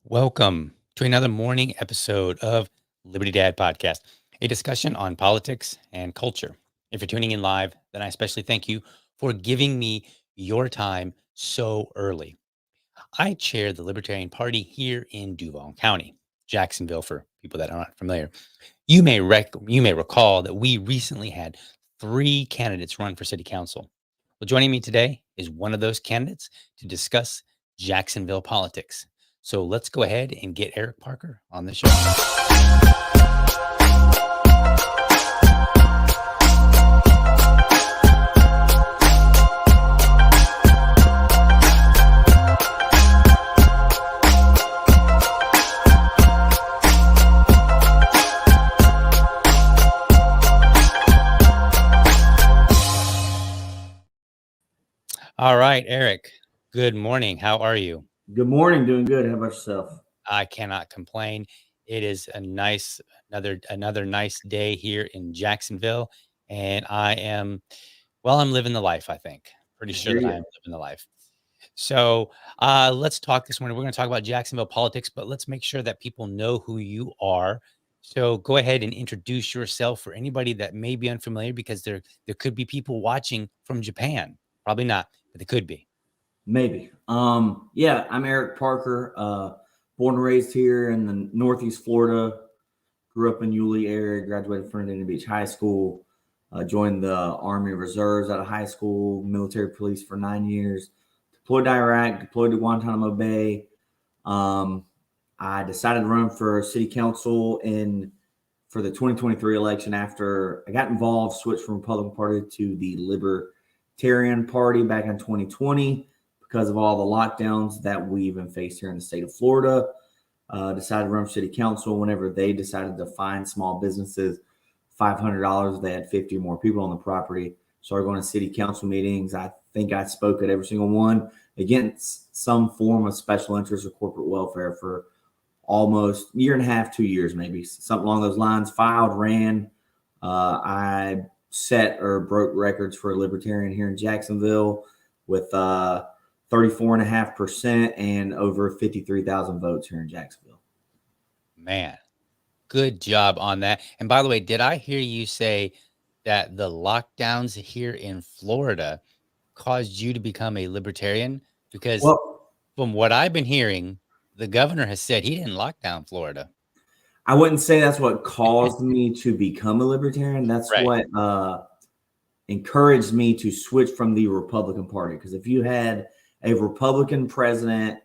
Welcome to another morning episode of Liberty Dad Podcast, a discussion on politics and culture. If you're tuning in live, then I especially thank you for giving me your time so early. I chair the Libertarian Party here in Duval County, Jacksonville, for people that are not familiar. You may recall that we recently had three candidates run for city council. Well, joining me today is one of those candidates to discuss Jacksonville politics. So let's go ahead and get Eric Parker on the show. All right, Eric. Good morning. How are you? Good morning. Doing good. How about yourself? I cannot complain. It is another nice day here in Jacksonville, and I'm living the life, I think. Pretty I sure hear that I you. am living the life. So, let's talk this morning. We're going to talk about Jacksonville politics, but let's make sure that people know who you are. So, go ahead and introduce yourself for anybody that may be unfamiliar, because there could be people watching from Japan. Probably not, but they could be. Maybe. Yeah, I'm Eric Parker. Born and raised here in the Northeast Florida. Grew up in Yulee area. Graduated from Virginia Beach High School. Joined the Army Reserves out of high school. Military police for 9 years. Deployed to Iraq. Deployed to Guantanamo Bay. I decided to run for city council for the 2023 election after I got involved. Switched from Republican Party to the Libertarian Party back in 2020. Because of all the lockdowns that we've been faced here in the state of Florida. Decided to run for city council. Whenever they decided to fine small businesses $500, they had 50 or more people on the property. Started going to city council meetings. I think I spoke at every single one against some form of special interest or corporate welfare for almost a year and a half, 2 years, maybe something along those lines. Filed, ran. I set or broke records for a Libertarian here in Jacksonville with 34.5% and over 53,000 votes here in Jacksonville. Man, good job on that. And by the way, did I hear you say that the lockdowns here in Florida caused you to become a libertarian? Because Well, from what I've been hearing, the governor has said he didn't lock down Florida. I wouldn't say that's what caused me to become a libertarian. That's Right. what encouraged me to switch from the Republican Party. Because if you had a Republican president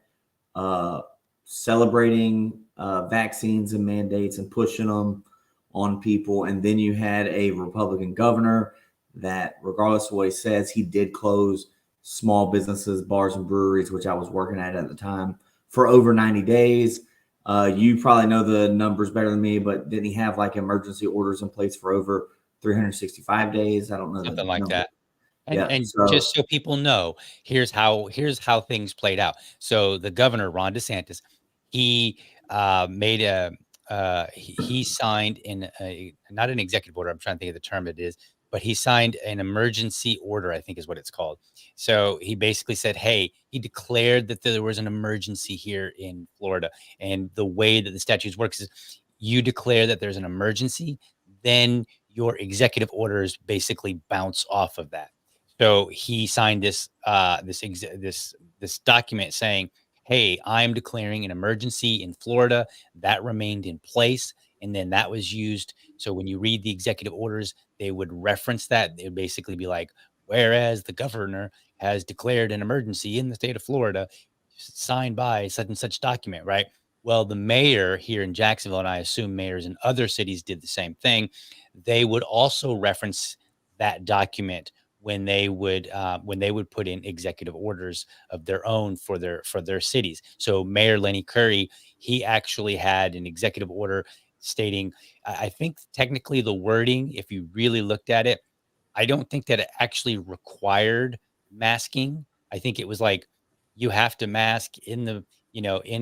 celebrating vaccines and mandates and pushing them on people, and then you had a Republican governor that, regardless of what he says, he did close small businesses, bars and breweries, which I was working at the time, for over 90 days. You probably know the numbers better than me, but didn't he have like emergency orders in place for over 365 days? I don't know the Something like number. that. And Yeah. and So just so people know, here's how things played out. So the governor, Ron DeSantis, he made a he signed in a, not an executive order. I'm trying to think of the term it is, but he signed an emergency order, I think is what it's called. So he basically said, hey, he declared that there was an emergency here in Florida. And the way that the statutes works is you declare that there's an emergency, then your executive orders basically bounce off of that. So he signed this document saying, "Hey, I'm declaring an emergency in Florida." That remained in place, and then that was used. So when you read the executive orders, they would reference that. They would basically be like, "Whereas the governor has declared an emergency in the state of Florida, signed by such and such document." Right. Well, the mayor here in Jacksonville, and I assume mayors in other cities did the same thing. They would also reference that document when they would put in executive orders of their own for their cities. So Mayor Lenny Curry, he actually had an executive order stating, I think technically the wording, if you really looked at it, I don't think that it actually required masking. I think it was like you have to mask in the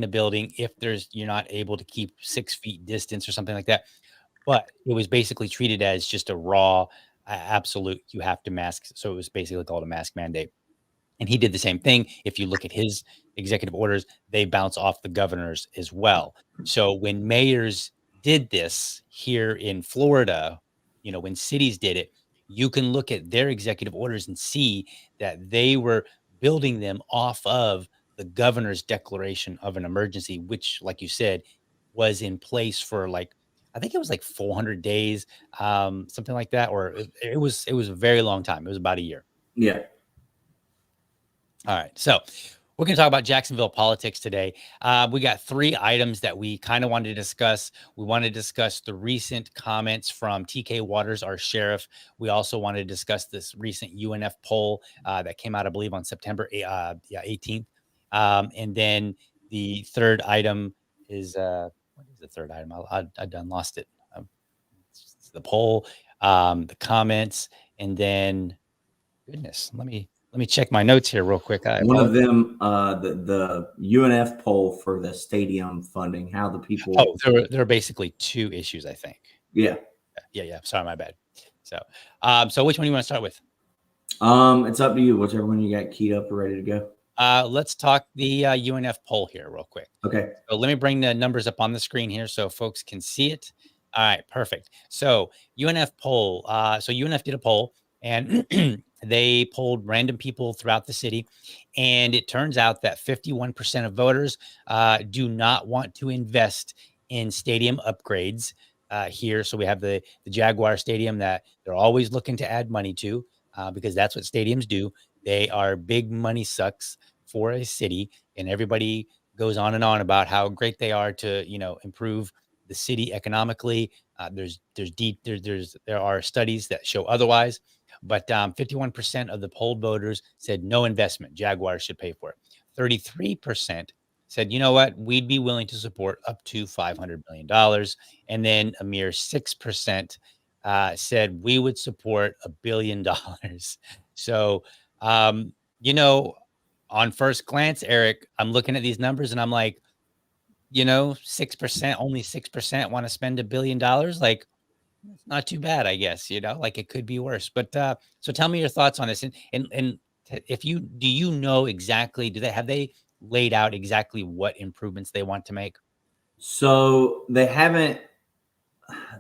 building if you're not able to keep 6 feet distance or something like that. But it was basically treated as just a raw, absolute, you have to mask. So it was basically called a mask mandate. And he did the same thing. If you look at his executive orders, they bounce off the governors as well. So when mayors did this here in Florida, when cities did it, you can look at their executive orders and see that they were building them off of the governor's declaration of an emergency, which, like you said, was in place for I think it was like 400 days, something like that, or it was a very long time. It was about a year. Yeah. All right. So we're going to talk about Jacksonville politics today. We got 3 items that we kind of wanted to discuss. We want to discuss the recent comments from TK Waters, our sheriff. We also wanted to discuss this recent UNF poll that came out, I believe, on September 18th. And then the third item is what is the third item? I done lost it. It's the poll, the comments, and then goodness, let me check my notes here real quick. One of them, the UNF poll for the stadium funding, how the people. Oh, there are basically 2 issues, I think. Yeah. Yeah. Sorry, my bad. So, so which one do you want to start with? It's up to you. Whichever one you got keyed up or ready to go. Let's talk the UNF poll here real quick. Okay. So let me bring the numbers up on the screen here so folks can see it. All right, perfect. So UNF poll. So UNF did a poll, and they polled random people throughout the city, and it turns out that 51% of voters do not want to invest in stadium upgrades here. So we have the Jaguar Stadium that they're always looking to add money to because that's what stadiums do. They are big money sucks for a city, and everybody goes on and on about how great they are to improve the city economically. There are studies that show otherwise, but 51% of the polled voters said no investment. Jaguars should pay for it. 33% said, you know what, we'd be willing to support up to $500 million. And then a mere 6% said we would support $1 billion. So, on first glance, Eric, I'm looking at these numbers and I'm like, 6%, only 6% want to spend $1 billion. Like, it's not too bad, I guess, like it could be worse. But so tell me your thoughts on this. And do you know exactly, have they laid out exactly what improvements they want to make? So they haven't,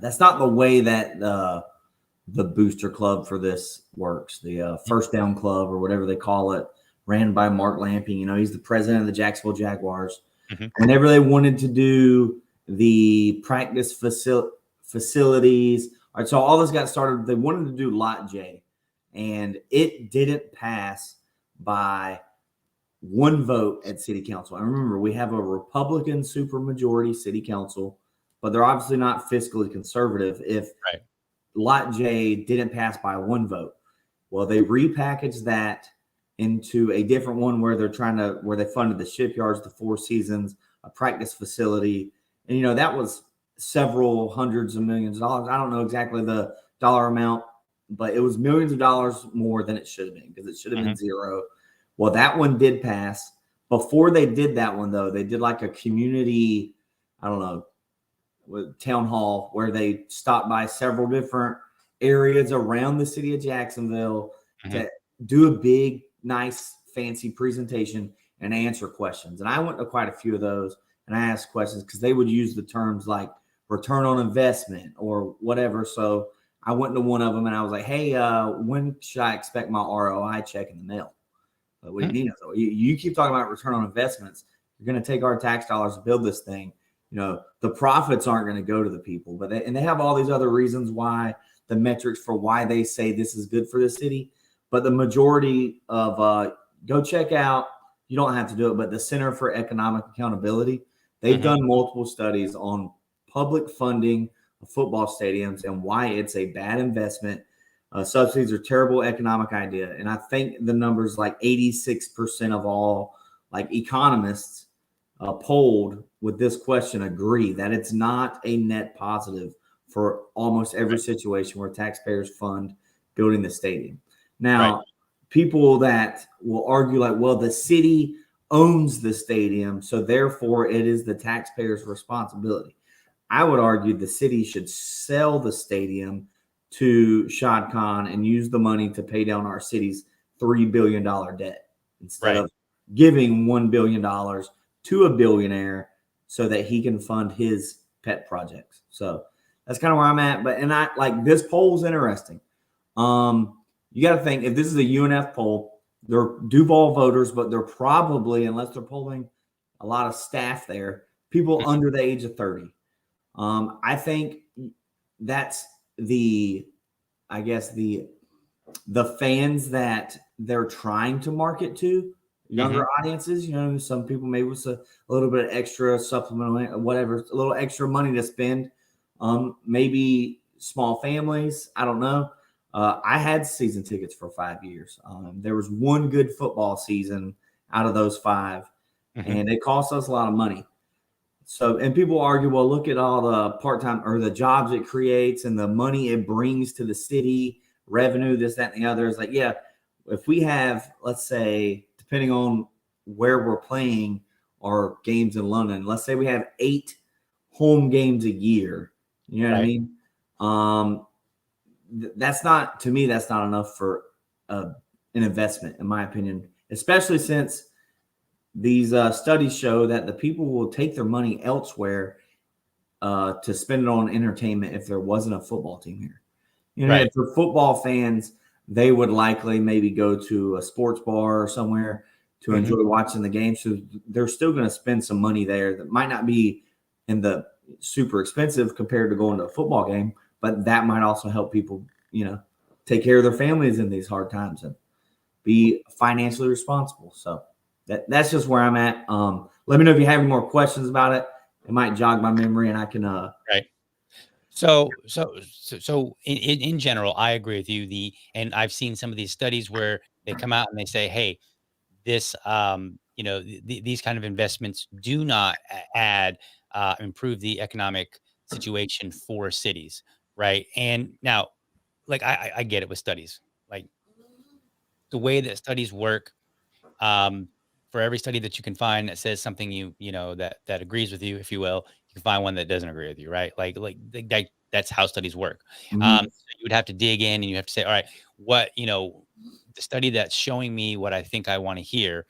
that's not the way that the booster club for this works. The first down club or whatever they call it, ran by Mark Lamping. He's the president of the Jacksonville Jaguars. Mm-hmm. Whenever they wanted to do the practice facilities, all right, so all this got started. They wanted to do Lot J, and it didn't pass by 1 vote at city council. I remember we have a Republican supermajority city council, but they're obviously not fiscally conservative if right. Lot J didn't pass by 1 vote. Well, they repackaged that into a different one where they funded the shipyards, the 4 Seasons, a practice facility. And, that was several hundreds of millions of dollars. I don't know exactly the dollar amount, but it was millions of dollars more than it should have been, because it should have been 0. Well, that one did pass. Before they did that one, though, they did like a community, I don't know, town hall where they stopped by several different areas around the city of Jacksonville to do a big, nice, fancy presentation and answer questions. And I went to quite a few of those, and I asked questions because they would use the terms like return on investment or whatever. So I went to one of them and I was like, hey, when should I expect my ROI check in the mail? What do you need? So you keep talking about return on investments. You're going to take our tax dollars to build this thing. The profits aren't going to go to the people, but they have all these other reasons why, the metrics for why they say this is good for the city. But the majority of go check out, you don't have to do it, but the Center for Economic Accountability, they've done multiple studies on public funding of football stadiums and why it's a bad investment. Subsidies are a terrible economic idea. And I think the numbers like 86% of all economists polled with this question agree that it's not a net positive for almost every situation where taxpayers fund building the stadium. Now, people that will argue the city owns the stadium, so therefore it is the taxpayer's responsibility. I would argue the city should sell the stadium to Shad Khan and use the money to pay down our city's $3 billion debt. instead Right. of giving $1 billion to a billionaire so that he can fund his pet projects. So that's kind of where I'm at. But and I like this poll's interesting. You got to think if this is a UNF poll, they're Duval voters, but they're probably, unless they're polling a lot of staff there, people under the age of 30. I think that's I guess the fans that they're trying to market to, younger audiences. You know, some people maybe with a little bit of extra supplemental, whatever, a little extra money to spend. Maybe small families. I don't know. I had season tickets for 5 years. There was one good football season out of those 5, and it cost us a lot of money. So, and people argue, well, look at all the part-time or the jobs it creates and the money it brings to the city, revenue, this, that, and the other. It's like, yeah, if we have, let's say, depending on where we're playing our games in London, let's say we have 8 home games a year. You know what I mean? That's not, to me, that's not enough for an investment, in my opinion, especially since these studies show that the people will take their money elsewhere to spend it on entertainment if there wasn't a football team here. You know, if for football fans, they would likely maybe go to a sports bar or somewhere to enjoy watching the game. So they're still going to spend some money there that might not be in the super expensive compared to going to a football game, but that might also help people, you know, take care of their families in these hard times and be financially responsible. So that's just where I'm at. Let me know if you have any more questions about it. It might jog my memory, and I can. Right. So in general, I agree with you. And I've seen some of these studies where they come out and they say, hey, this, you know, these kind of investments do not improve the economic situation for cities, right? And now, like, I get it with studies, like the way that studies work. Um, for every study that you can find that says something you know that agrees with you, if you will, you can find one that doesn't agree with you, right? That's how studies work. So you would have to dig in and you have to say, all right, what the study that's showing me what I think I want to hear,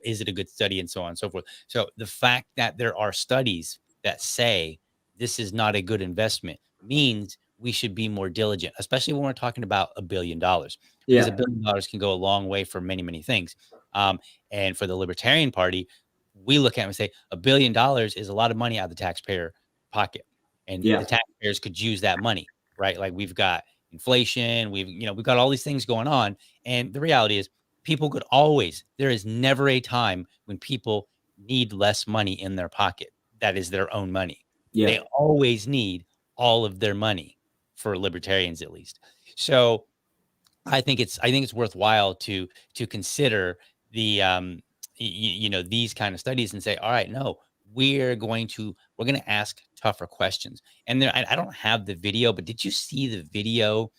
is it a good study, and so on and so forth. So the fact that there are studies that say this is not a good investment means we should be more diligent, especially when we're talking about $1 billion, because $1 billion can go a long way for many, many things. And for the Libertarian Party, we look at it and say $1 billion is a lot of money out of the taxpayer pocket, and the taxpayers could use that money, right? Like we've got inflation, we've got all these things going on, and the reality is, there is never a time when people need less money in their pocket. That is their own money. They always need all of their money, for libertarians at least. So I think it's worthwhile to consider these kind of studies and say, all right, no, we're going to ask tougher questions. And I don't have the video, but did you see the video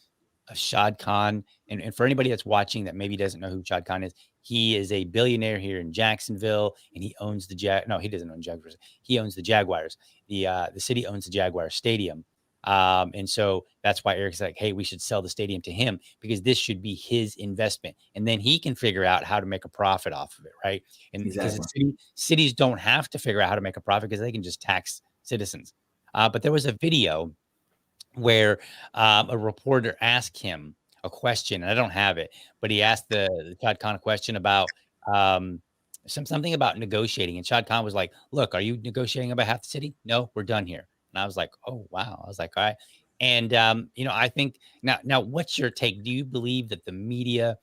of Shad Khan? And for anybody that's watching that maybe doesn't know who Shad Khan is, he is a billionaire here in Jacksonville, and he owns no, he doesn't own Jaguars. He owns the Jaguars. The city owns the Jaguar Stadium. And so that's why Eric's like, hey, we should sell the stadium to him, because this should be his investment. And then he can figure out how to make a profit off of it, right? And because cities don't have to figure out how to make a profit, because they can just tax citizens. But there was a video where a reporter asked him a question, and I don't have it, but he asked the Shad Khan a question about something about negotiating. And Shad Khan was like, look, are you negotiating about half the city? No, we're done here. And I was like, oh, wow. I was like, all right. And, I think now, what's your take? Do you believe that the media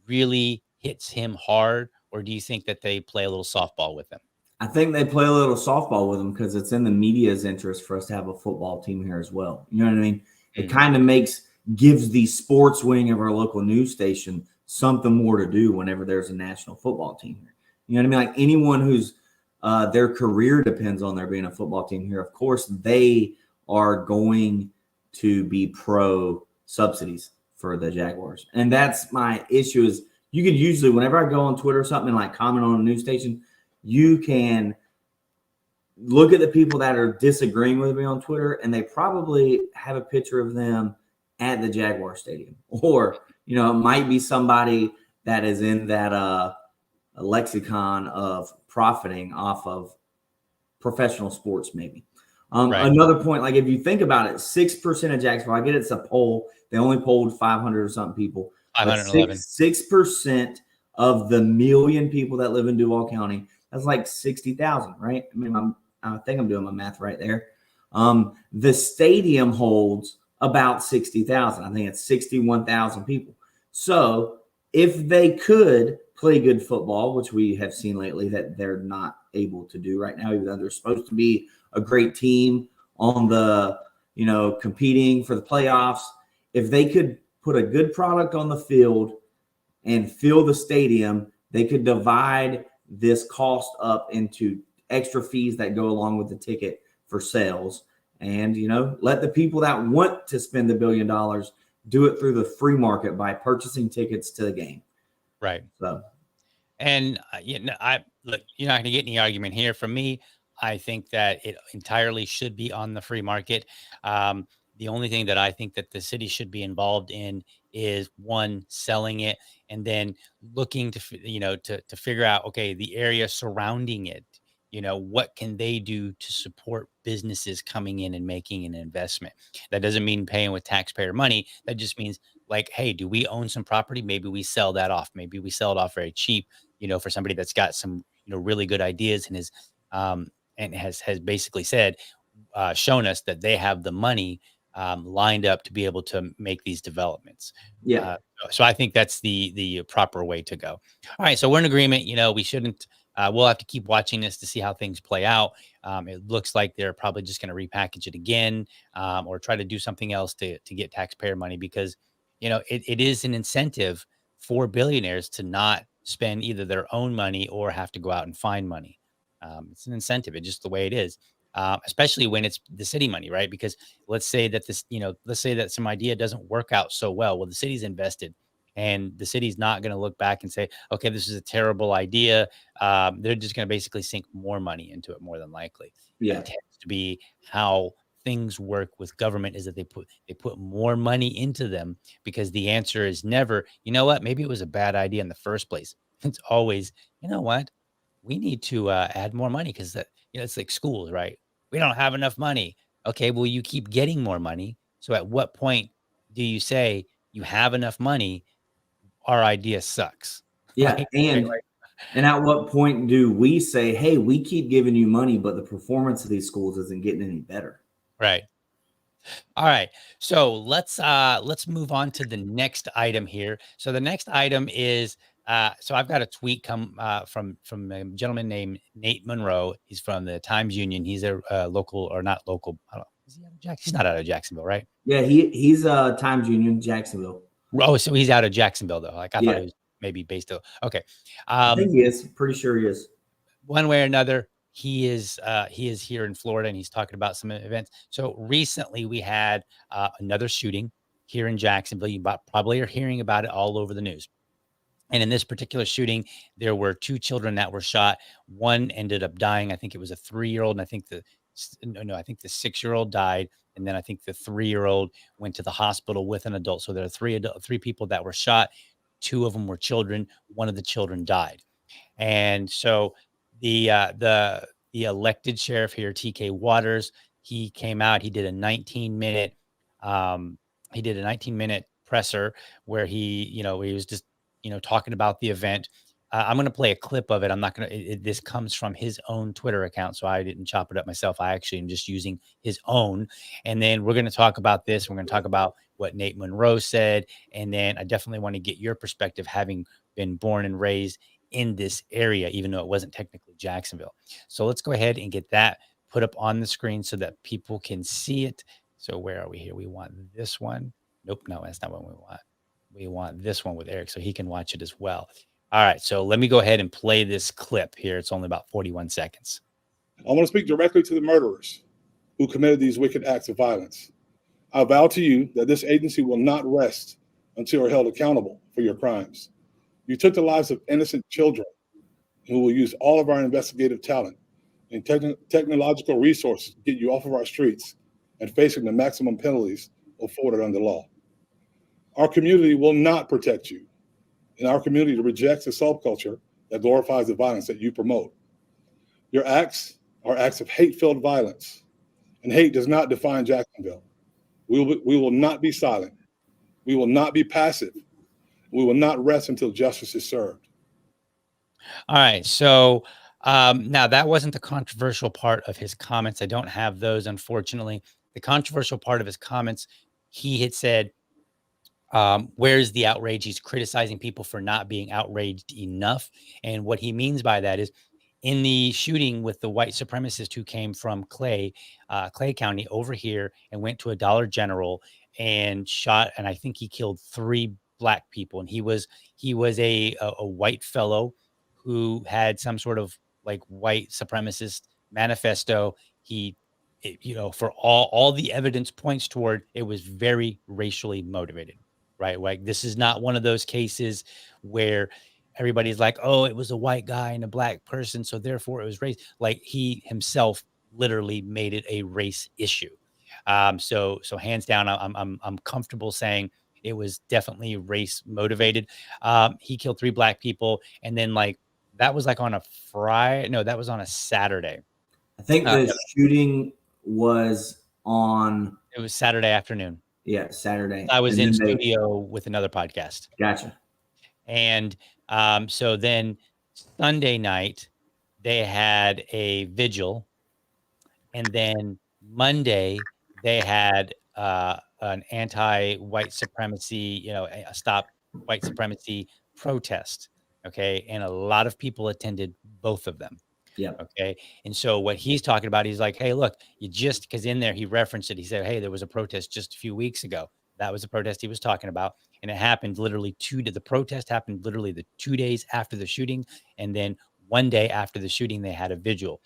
really hits him hard, or do you think that they play a little softball with him? I think they play a little softball with them because it's in the media's interest for us to have a football team here as well. You know what I mean? It kind of gives the sports wing of our local news station something more to do whenever there's a national football team here. You know what I mean? Like anyone who's their career depends on there being a football team here. Of course, they are going to be pro subsidies for the Jaguars. And that's my issue is you could usually, whenever I go on Twitter or something and like comment on a news station, you can look at the people that are disagreeing with me on Twitter, and they probably have a picture of them at the Jaguar Stadium. Or, it might be somebody that is in that lexicon of profiting off of professional sports, maybe. Right. Another point, like if you think about it, 6% of Jacksonville, I get it's a poll. They only polled 500 or something people. But 511. 6% of the million people that live in Duval County, that's like 60,000, right? I mean, I think I'm doing my math right there. The stadium holds about 60,000. I think it's 61,000 people. So if they could play good football, which we have seen lately that they're not able to do right now, even though they're supposed to be a great team on the, competing for the playoffs. If they could put a good product on the field and fill the stadium, they could divide this cost up into extra fees that go along with the ticket for sales. And, let the people that want to spend the $1 billion do it through the free market by purchasing tickets to the game. Right. So, and look, you're not going to get any argument here from me. I think that it entirely should be on the free market. The only thing that I think that the city should be involved in is one, selling it, and then looking to to figure out, okay, the area surrounding it. What can they do to support businesses coming in and making an investment? That doesn't mean paying with taxpayer money. That just means like, hey, do we own some property? Maybe we sell that off. Maybe we sell it off very cheap, for somebody that's got some, really good ideas and has basically said, shown us that they have the money lined up to be able to make these developments. yeah. So I think that's the proper way to go. All right, so we're in agreement. We shouldn't. We'll have to keep watching this to see how things play out. It looks like they're probably just going to repackage it again, or try to do something else to get taxpayer money, because it is an incentive for billionaires to not spend either their own money or have to go out and find money. It's an incentive. It's just the way it is. Especially when it's the city money, right? Because let's say that some idea doesn't work out so well. Well, the city's invested, and the city's not going to look back and say, okay, this is a terrible idea. They're just going to basically sink more money into it, more than likely. Yeah. That tends to be how things work with government, is that they put more money into them, because the answer is never, you know what, maybe it was a bad idea in the first place. It's always, you know what, we need to add more money, because it's like schools, right? We don't have enough money. Okay, well, you keep getting more money. So at what point do you say you have enough money? Our idea sucks. Yeah. Right? And at what point do we say, hey, we keep giving you money, but the performance of these schools isn't getting any better? Right. All right. So let's move on to the next item here. So the next item is so I've got a tweet come from a gentleman named Nate Monroe. He's from the Times Union. He's a local, or not local. I don't know. Is he out of He's not out of Jacksonville, right? Yeah, he's Times Union, Jacksonville. Oh, so he's out of Jacksonville, though. Like I thought Yeah. he was maybe based out. Okay. I think he is. Pretty sure he is. One way or another, he is here in Florida, and he's talking about some events. So recently we had another shooting here in Jacksonville. You probably are hearing about it all over the news. And in this particular shooting, there were two children that were shot. One ended up dying. I think it was a 3-year-old, and I think the 6-year-old died. And then I think the 3-year-old went to the hospital with an adult. So there are three people that were shot. 2 of them were children. One of the children died. And so the elected sheriff here, TK Waters, he came out. He did a 19-minute presser where he was just talking about the event. I'm going to play a clip of it. I'm not going to. This comes from his own Twitter account, so I didn't chop it up myself. I actually am just using his own. And then we're going to talk about this. We're going to talk about what Nate Monroe said, and then I definitely want to get your perspective, having been born and raised in this area, even though it wasn't technically Jacksonville. So let's go ahead and get that put up on the screen so that people can see it. So where are we here? We want this one. Nope, no, that's not what we want. We want this one with Eric so he can watch it as well. All right, so let me go ahead and play this clip here. It's only about 41 seconds. I want to speak directly to the murderers who committed these wicked acts of violence. I vow to you that this agency will not rest until you're held accountable for your crimes. You took the lives of innocent children who will use all of our investigative talent and technological resources to get you off of our streets and facing the maximum penalties afforded under law. Our community will not protect you. And our community rejects the subculture that glorifies the violence that you promote. Your acts are acts of hate-filled violence, and hate does not define Jacksonville. We will not be silent. We will not be passive. We will not rest until justice is served. All right. So now that wasn't the controversial part of his comments. I don't have those, unfortunately. The controversial part of his comments, he had said, where's the outrage? He's criticizing people for not being outraged enough. And what he means by that is in the shooting with the white supremacist who came from Clay County over here and went to a Dollar General and shot, and I think he killed 3 black people. And he was a white fellow who had some sort of like white supremacist manifesto. For all the evidence points toward it was very racially motivated, right? Like this is not one of those cases where everybody's like, oh, it was a white guy and a black person, so therefore it was race. Like he himself literally made it a race issue. So hands down, I'm comfortable saying it was definitely race motivated. He killed 3 black people, and then like that was like on a Friday. No, that was on a Saturday. I think the shooting was on. It was Saturday afternoon. Yeah, Saturday. I was in studio with another podcast. Gotcha. And so then Sunday night, they had a vigil. And then Monday, they had an anti-white supremacy, a stop white supremacy protest. Okay. And a lot of people attended both of them. Yeah. Okay. And so what he's talking about, he's like, hey, look, because in there he referenced it. He said, hey, there was a protest just a few weeks ago. That was the protest he was talking about. And it happened literally the protest happened literally the 2 days after the shooting. And then one day after the shooting, they had a vigil.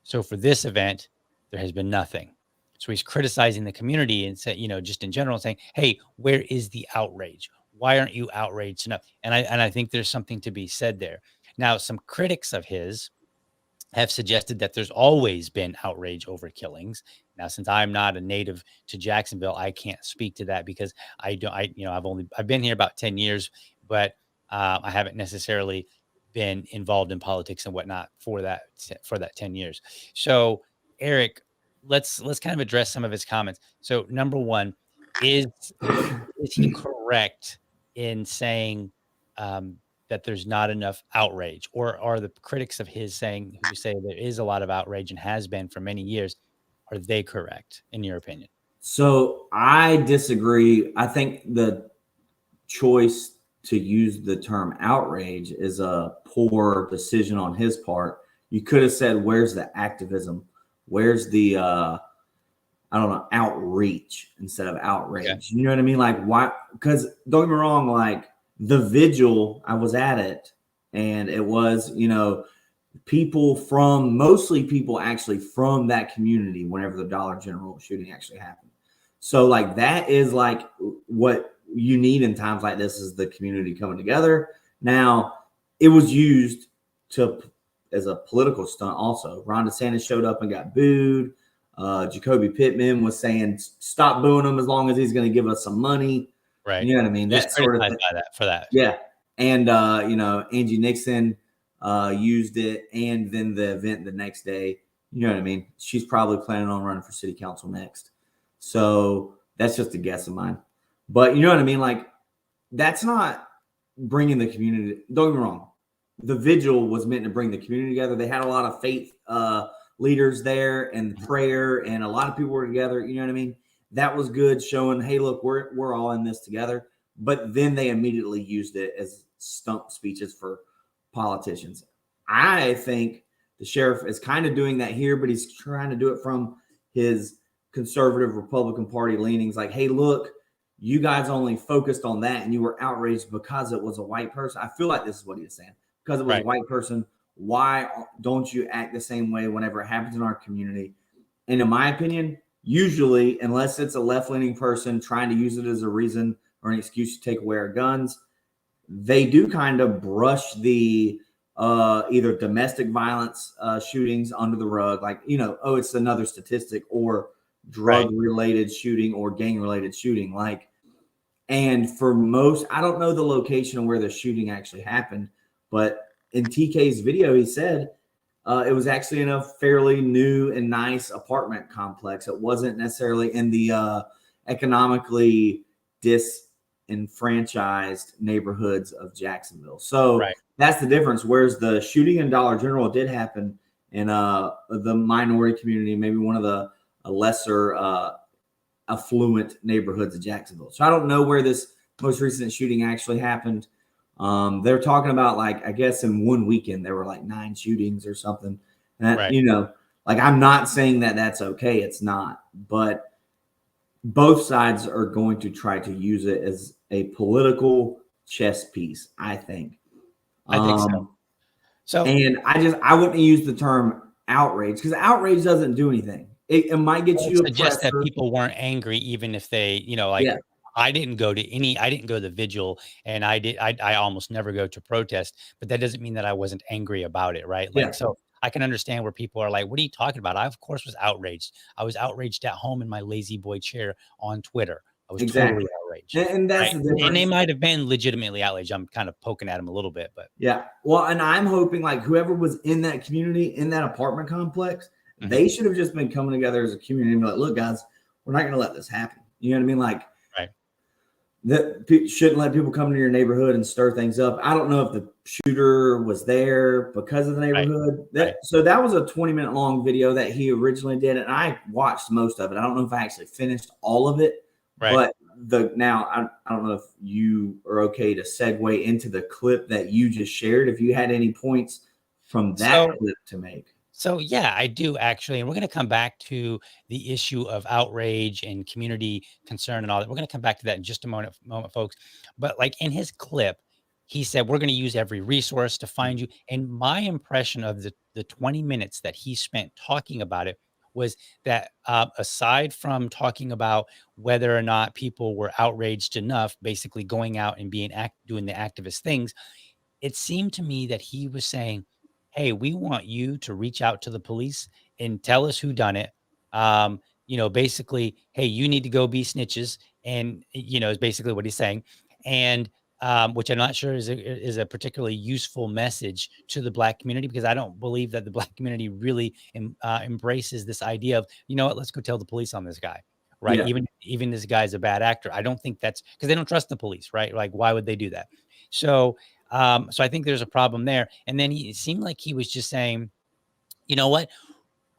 So for this event, there has been nothing. So he's criticizing the community and said, just in general saying, hey, where is the outrage? Why aren't you outraged enough? And I think there's something to be said there. Now, some critics of his have suggested that there's always been outrage over killings. Now, since I'm not a native to Jacksonville, I can't speak to that because I've been here about 10 years, but I haven't necessarily been involved in politics and whatnot for that 10 years. So Eric, let's kind of address some of his comments. So number one, is he correct in saying, that there's not enough outrage, or are the critics of his who say there is a lot of outrage and has been for many years, are they correct in your opinion? So I disagree. I think the choice to use the term outrage is a poor decision on his part. You could have said, where's the activism? Where's the, outreach instead of outrage? Okay. You know what I mean? Like why? Because don't get me wrong, like, the vigil, I was at it, and it was, mostly people actually from that community whenever the Dollar General shooting actually happened. So like that is like what you need in times like this, is the community coming together. Now, it was used as a political stunt also. Ron DeSantis showed up and got booed. Jacoby Pittman was saying, stop booing him as long as he's going to give us some money. Right. You know what I mean? That's sort of for that. Yeah. And, Angie Nixon used it, and then the event the next day, you know what I mean? She's probably planning on running for city council next. So that's just a guess of mine. But you know what I mean? Like, that's not bringing the community. Don't get me wrong. The vigil was meant to bring the community together. They had a lot of faith leaders there and prayer, and a lot of people were together. You know what I mean? That was good, showing, hey, look, we're all in this together. But then they immediately used it as stump speeches for politicians. I think the sheriff is kind of doing that here, but he's trying to do it from his conservative Republican Party leanings. Like, hey, look, you guys only focused on that and you were outraged because it was a white person. I feel like this is what he was saying. Because it was a white person, why don't you act the same way whenever it happens in our community? And in my opinion, usually, unless it's a left-leaning person trying to use it as a reason or an excuse to take away our guns, they do kind of brush the either domestic violence shootings under the rug, like, it's another statistic, or drug-related shooting or gang-related shooting. Like, and for most, I don't know the location of where the shooting actually happened, but in TK's video, he said it was actually in a fairly new and nice apartment complex. It wasn't necessarily in the economically disenfranchised neighborhoods of Jacksonville. So that's the difference. Whereas the shooting in Dollar General did happen in the minority community, maybe one of the lesser affluent neighborhoods of Jacksonville. So I don't know where this most recent shooting actually happened. They're talking about, like, I guess in one weekend there were like 9 shootings or something. And that, you know, like, I'm not saying that that's okay. It's not, but both sides are going to try to use it as a political chess piece, I think. I think so. And I wouldn't use the term outrage, because outrage doesn't do anything. It might get you suggest that people weren't angry, even if they, you know, like I didn't go to the vigil, and I almost never go to protest, but that doesn't mean that I wasn't angry about it. Right. Like, so I can understand where people are like, what are you talking about? I, of course, was outraged. I was outraged at home in my lazy boy chair on Twitter. I was totally outraged. And that's the difference. And they might have been legitimately outraged. I'm kind of poking at them a little bit, but well, and I'm hoping, like, whoever was in that community, in that apartment complex, they should have just been coming together as a community and be like, look, guys, we're not going to let this happen. You know what I mean? Like, that shouldn't let people come to your neighborhood and stir things up. I don't know if the shooter was there because of the neighborhood. So that was a 20-minute long video that he originally did, and I watched most of it. I don't know if I actually finished all of it, but now I don't know if you are okay to segue into the clip that you just shared, if you had any points from that clip to make. So, yeah, I do actually. And we're going to come back to the issue of outrage and community concern and all that. We're going to come back to that in just a moment, folks. But like in his clip, he said, we're going to use every resource to find you. And my impression of the 20 minutes that he spent talking about it was that aside from talking about whether or not people were outraged enough, basically going out and doing the activist things, it seemed to me that he was saying, hey, we want you to reach out to the police and tell us who done it. You know, basically, hey, you need to go be snitches. And, you know, is basically what he's saying. And which I'm not sure is a particularly useful message to the Black community, because I don't believe that the Black community really embraces this idea of, you know what, let's go tell the police on this guy. Right. Even this guy's a bad actor. I don't think that's because they don't trust the police. Right. Like, why would they do that? So I think there's a problem there. And then it seemed like he was just saying, you know what,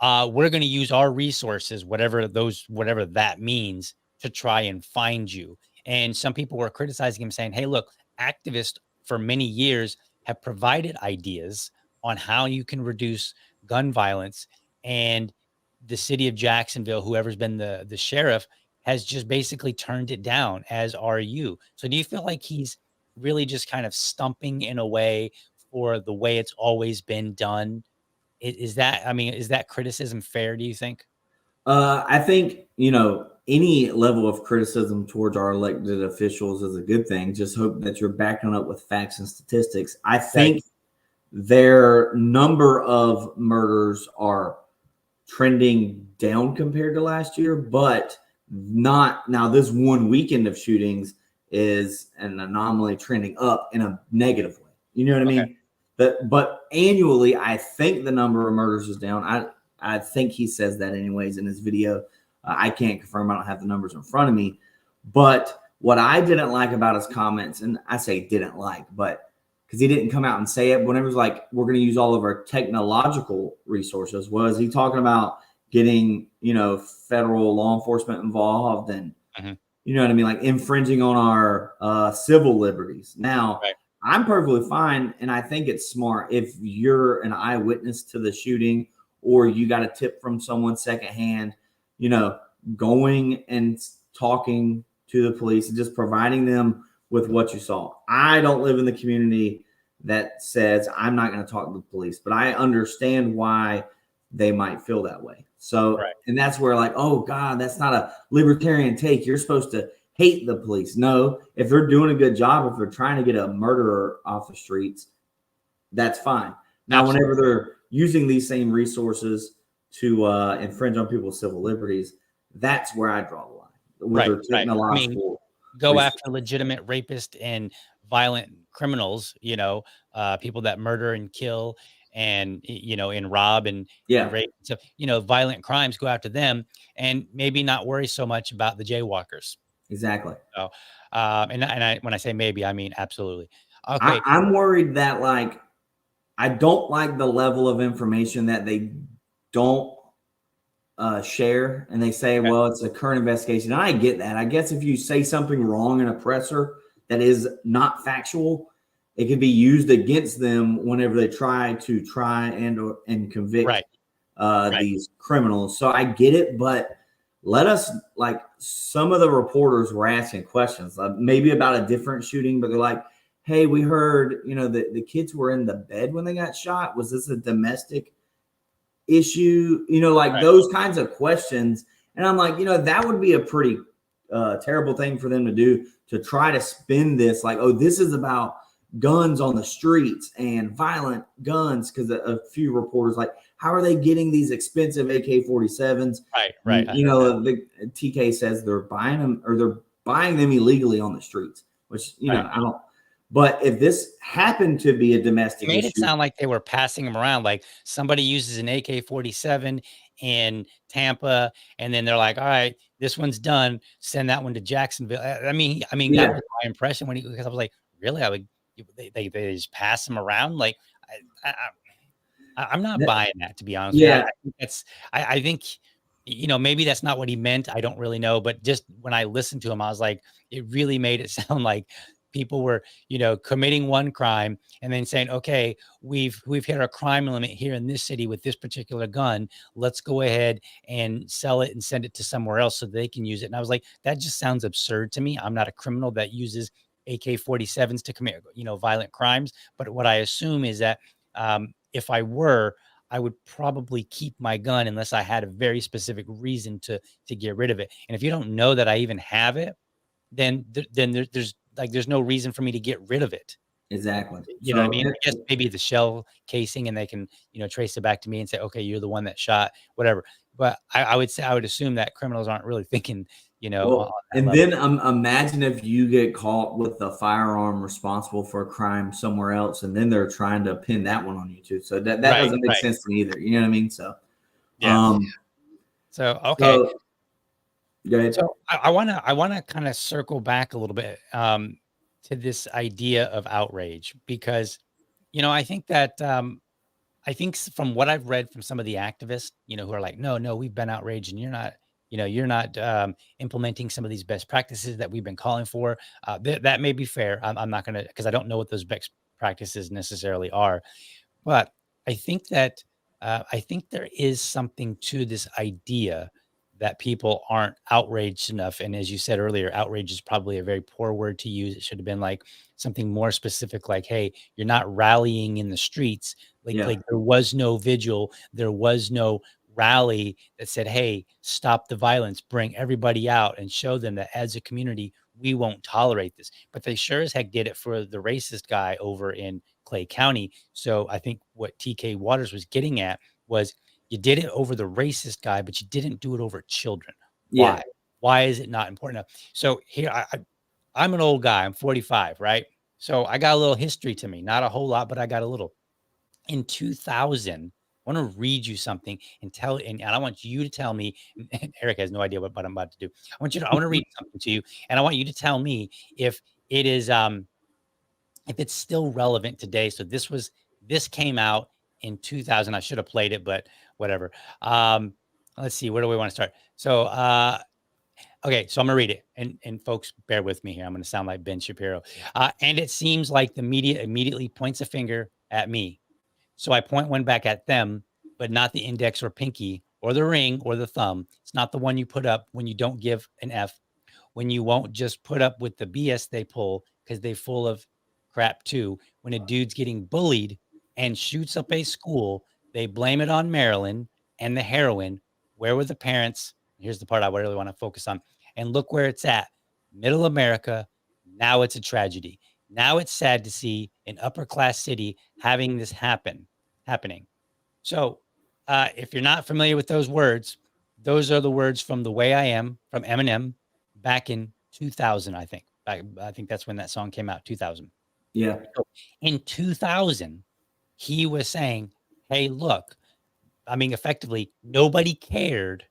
we're going to use our resources, whatever that means, to try and find you. And some people were criticizing him, saying, hey, look, activists for many years have provided ideas on how you can reduce gun violence. And the city of Jacksonville, whoever's been the sheriff, has just basically turned it down, as are you. So do you feel like he's really just kind of stumping in a way for the way it's always been done? Is that criticism fair, do you think? I think, you know, any level of criticism towards our elected officials is a good thing. Just hope that you're backing up with facts and statistics. I think their number of murders are trending down compared to last year, but not now. This one weekend of shootings is an anomaly trending up in a negative way. You know what I mean? But annually, I think the number of murders is down. I think he says that anyways in his video. I can't confirm. I don't have the numbers in front of me. But what I didn't like about his comments, and I say didn't like, but because he didn't come out and say it, whenever it was like, we're going to use all of our technological resources, was he talking about getting, you know, federal law enforcement involved and, you know what I mean, like infringing on our civil liberties. Now, I'm perfectly fine, and I think it's smart if you're an eyewitness to the shooting or you got a tip from someone secondhand, you know, going and talking to the police and just providing them with what you saw. I don't live in the community that says I'm not going to talk to the police, but I understand why they might feel that way. So, and that's where, like, oh God, that's not a libertarian take. You're supposed to hate the police. No, if they're doing a good job, if they're trying to get a murderer off the streets, that's fine. Now, whenever they're using these same resources to infringe on people's civil liberties, that's where I draw the line. With their technological go after legitimate rapist and violent criminals, people that murder and kill and, and rob and Yeah, rape. So, violent crimes, go after them and maybe not worry so much about the jaywalkers. exactly. So, and when I say maybe, I mean absolutely. Okay. I'm worried that I don't like the level of information that they don't share, and they say, Okay. well, it's a current investigation. And I get that. I guess if you say something wrong in a presser that is not factual, it can be used against them whenever they try and convict Right. these criminals. So I get it, but let us, like, some of the reporters were asking questions, maybe about a different shooting, but they're like, hey, we heard, the kids were in the bed when they got shot. Was this a domestic issue? Right. Those kinds of questions. And I'm like, that would be a pretty terrible thing for them to do, to try to spin this like, oh, this is about guns on the streets and violent guns. Because a few reporters like, how are they getting these expensive AK-47s? Right. The TK says they're buying them, or they're buying them illegally on the streets, which, Right. I don't. But if this happened to be a domestic Made issue, it sound like they were passing them around, like somebody uses an AK-47 in Tampa, and then they're like, "All right, this one's done. Send that one to Jacksonville." I mean, that was my impression because I was like, "Really? They just pass them around?" Like, I'm not buying that, to be honest with you. I think I think, maybe that's not what he meant. I don't really know, but just when I listened to him, I was like, it really made it sound like people were, committing one crime and then saying, okay, we've hit our crime limit here in this city with this particular gun. Let's go ahead and sell it and send it to somewhere else so they can use it. And I was like, that just sounds absurd to me. I'm not a criminal that uses AK-47s to commit, violent crimes. But what I assume is that if I were, I would probably keep my gun unless I had a very specific reason to get rid of it. And if you don't know that I even have it, then there's no reason for me to get rid of it. exactly. You know what I mean? I guess maybe the shell casing and they can, trace it back to me and say, okay, you're the one that shot, whatever. But I would assume that criminals aren't really thinking, on that and level. then imagine if you get caught with a firearm responsible for a crime somewhere else, and then they're trying to pin that one on you too. So that doesn't make sense to me either. You know what I mean? So, yeah. So, okay. Go ahead. So I want to kind of circle back a little bit to this idea of outrage, because, I think that I think from what I've read from some of the activists, who are like, no, we've been outraged and you're not implementing some of these best practices that we've been calling for. That may be fair. I'm not going to, because I don't know what those best practices necessarily are. But I think that I think there is something to this idea that people aren't outraged enough. And as you said earlier, outrage is probably a very poor word to use. It should have been like something more specific, like, hey, you're not rallying in the streets. Like there was no vigil, there was no rally that said, hey, stop the violence, bring everybody out and show them that as a community, we won't tolerate this. But they sure as heck did it for the racist guy over in Clay County. So I think what TK Waters was getting at was, you did it over the racist guy, but you didn't do it over children. Why? Why is it not important enough? So here, I'm an old guy. I'm 45, right? So I got a little history to me. Not a whole lot, but I got a little. In 2000, I want to read you something and I want you to tell me, and Eric has no idea what I'm about to do. I want to read something to you, and I want you to tell me if it is, if it's still relevant today. So this came out in 2000. I should have played it, but whatever. Let's see, where do we want to start? So okay, so I'm gonna read it, and folks, bear with me here. I'm gonna sound like Ben Shapiro. And it seems like the media immediately points a finger at me. So I point one back at them, but not the index or pinky or the ring or the thumb. It's not the one you put up when you don't give an F, when you won't just put up with the BS they pull because they full of crap too. When a dude's getting bullied and shoots up a school, they blame it on Maryland and the heroin. Where were the parents? Here's the part I really want to focus on. And look where it's at. Middle America. Now it's a tragedy. Now it's sad to see an upper class city having this happening. So if you're not familiar with those words, those are the words from The Way I Am from Eminem back in 2000, I think. I think that's when that song came out, 2000. Yeah. In 2000, he was saying, hey, look, I mean, effectively, nobody cared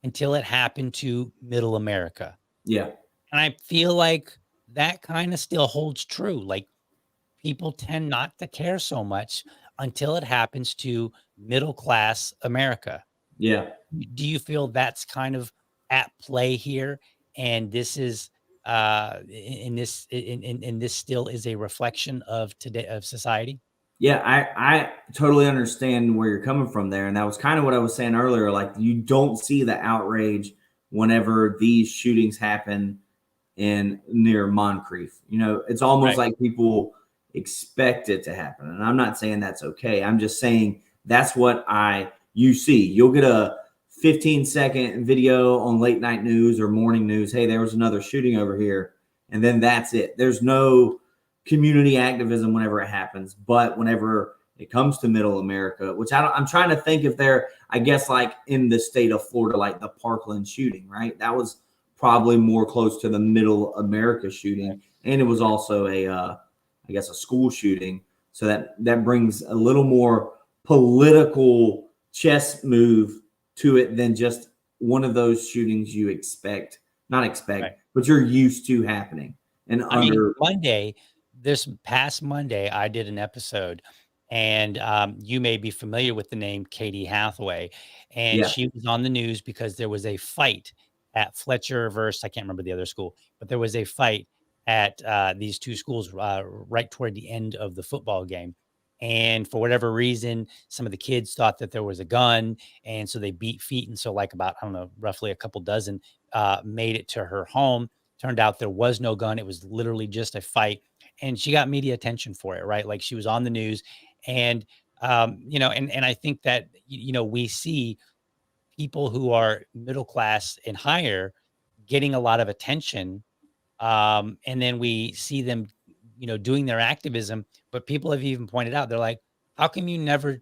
until it happened to middle America. Yeah. And I feel like that kind of still holds true. Like, people tend not to care so much until it happens to middle class America. Yeah. Do you feel that's kind of at play here? And this is in this still is a reflection of today of society? Yeah, I totally understand where you're coming from there. And that was kind of what I was saying earlier. Like, you don't see the outrage whenever these shootings happen in near Moncrief. You know, it's almost Right. like people expect it to happen. And I'm not saying that's okay. I'm just saying that's what you see. You'll get a 15-second video on late night news or morning news. Hey, there was another shooting over here. And then that's it. There's no community activism whenever it happens. But whenever it comes to middle America, which I'm trying to think if they're, I guess, like in the state of Florida, like the Parkland shooting, right? That was probably more close to the middle America shooting. And it was also I guess, a school shooting. So that brings a little more political chess move to it than just one of those shootings you not expect, Right. but you're used to happening. And I mean, this past Monday, I did an episode, and you may be familiar with the name Katie Hathaway, and yeah, she was on the news because there was a fight at Fletcher versus, I can't remember the other school, but there was a fight at these two schools right toward the end of the football game. And for whatever reason, some of the kids thought that there was a gun, and so they beat feet. And so, like, about, I don't know, roughly a couple dozen made it to her home. Turned out there was no gun. It was literally just a fight. And she got media attention for it, right? Like, she was on the news. And, and I think that, we see people who are middle class and higher getting a lot of attention. And then we see them, doing their activism. But people have even pointed out, they're like, how come you never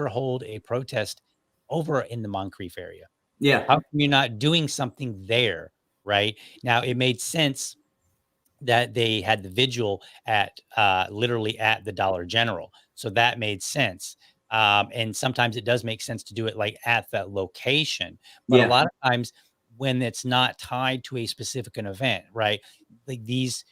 hold a protest over in the Moncrief area? yeah, How come you're not doing something there? Right now, it made sense that they had the vigil at literally at the Dollar General. So that made sense. And sometimes it does make sense to do it like at that location. But a yeah, lot of times when it's not tied to a specific event, right? Like these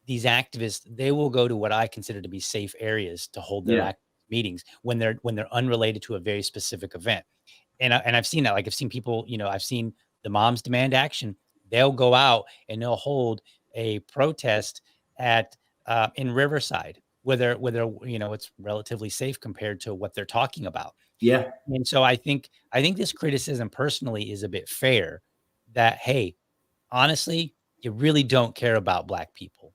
activists, they will go to what I consider to be safe areas to hold their yeah, meetings when they're unrelated to a very specific event. And I've seen that. Like, I've seen people, I've seen the Moms Demand Action. They'll go out and they'll hold a protest at in Riverside, where they're it's relatively safe compared to what they're talking about. yeah, And so I think this criticism personally is a bit fair. That, hey, honestly, you really don't care about Black people,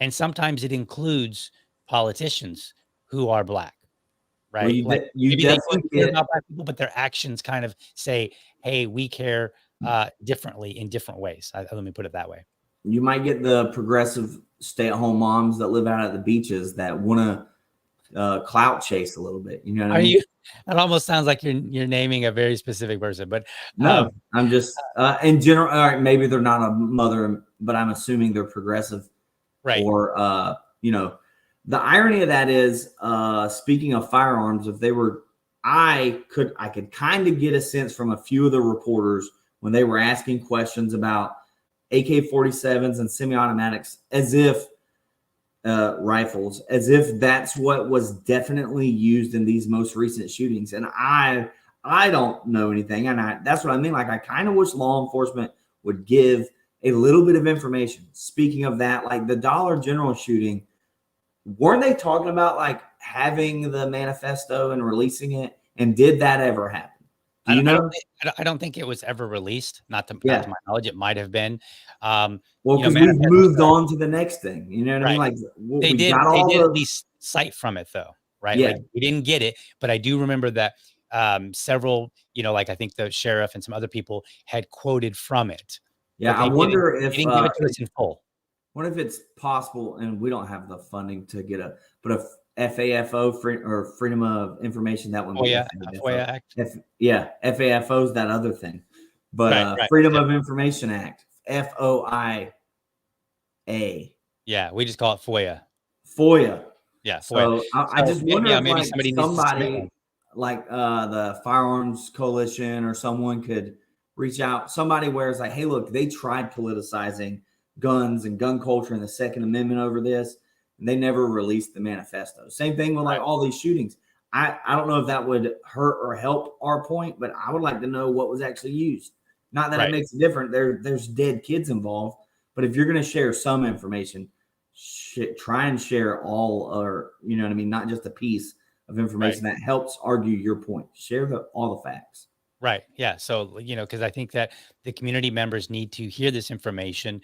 and sometimes it includes politicians who are Black. well, Right? Like, you maybe they definitely care get, about Black people, but their actions kind of say, "Hey, we care, differently in different ways." Let me put it that way. you might get the progressive stay-at-home moms that live out at the beaches that want to clout chase a little bit. You know what I Are mean? you That almost sounds like you're naming a very specific person, but, No, I'm just in general. All right, maybe they're not a mother, but I'm assuming they're progressive. right. Or the irony of that is, speaking of firearms, if they were, I could kind of get a sense from a few of the reporters when they were asking questions about AK-47s and semi-automatics, as if rifles, as if that's what was definitely used in these most recent shootings. And I don't know anything, and that's what I mean. Like, I kind of wish law enforcement would give a little bit of information. Speaking of that, like the Dollar General shooting, weren't they talking about like having the manifesto and releasing it? And did that ever happen? Do you know? I don't think it was ever released, not to Yeah. my knowledge. It might have been. Well, because we've manifesto, moved on to the next thing. You know what I mean? right. Like, They we did got they all did at the, least cite from it, though, right? yeah, Like, we didn't get it, but I do remember that, several, like, I think the sheriff and some other people had quoted from it, yeah. but I wonder if they didn't give it to us in full. what if it's possible, and we don't have the funding to get but a FAFO or Freedom of Information, that wouldn't Oh, be yeah, FAFO. FOIA Act. FAFO is that other thing, but Right. Freedom Yep. of Information Act, FOIA. Yeah, we just call it FOIA. FOIA. Yeah, FOIA. So I So just wonder if maybe like somebody needs to submit one. somebody like the Firearms Coalition or someone could reach out, somebody where it's like, hey, look, they tried politicizing guns and gun culture and the Second Amendment over this, and they never released the manifesto. Same thing with like all these shootings. I don't know if that would hurt or help our point, but I would like to know what was actually used. Not that it makes it different. There's dead kids involved, but if you're going to share some information, try and share all, or you know what I mean, not just a piece of information that helps argue your point. Share all the facts. Right. Yeah. So, because I think that the community members need to hear this information.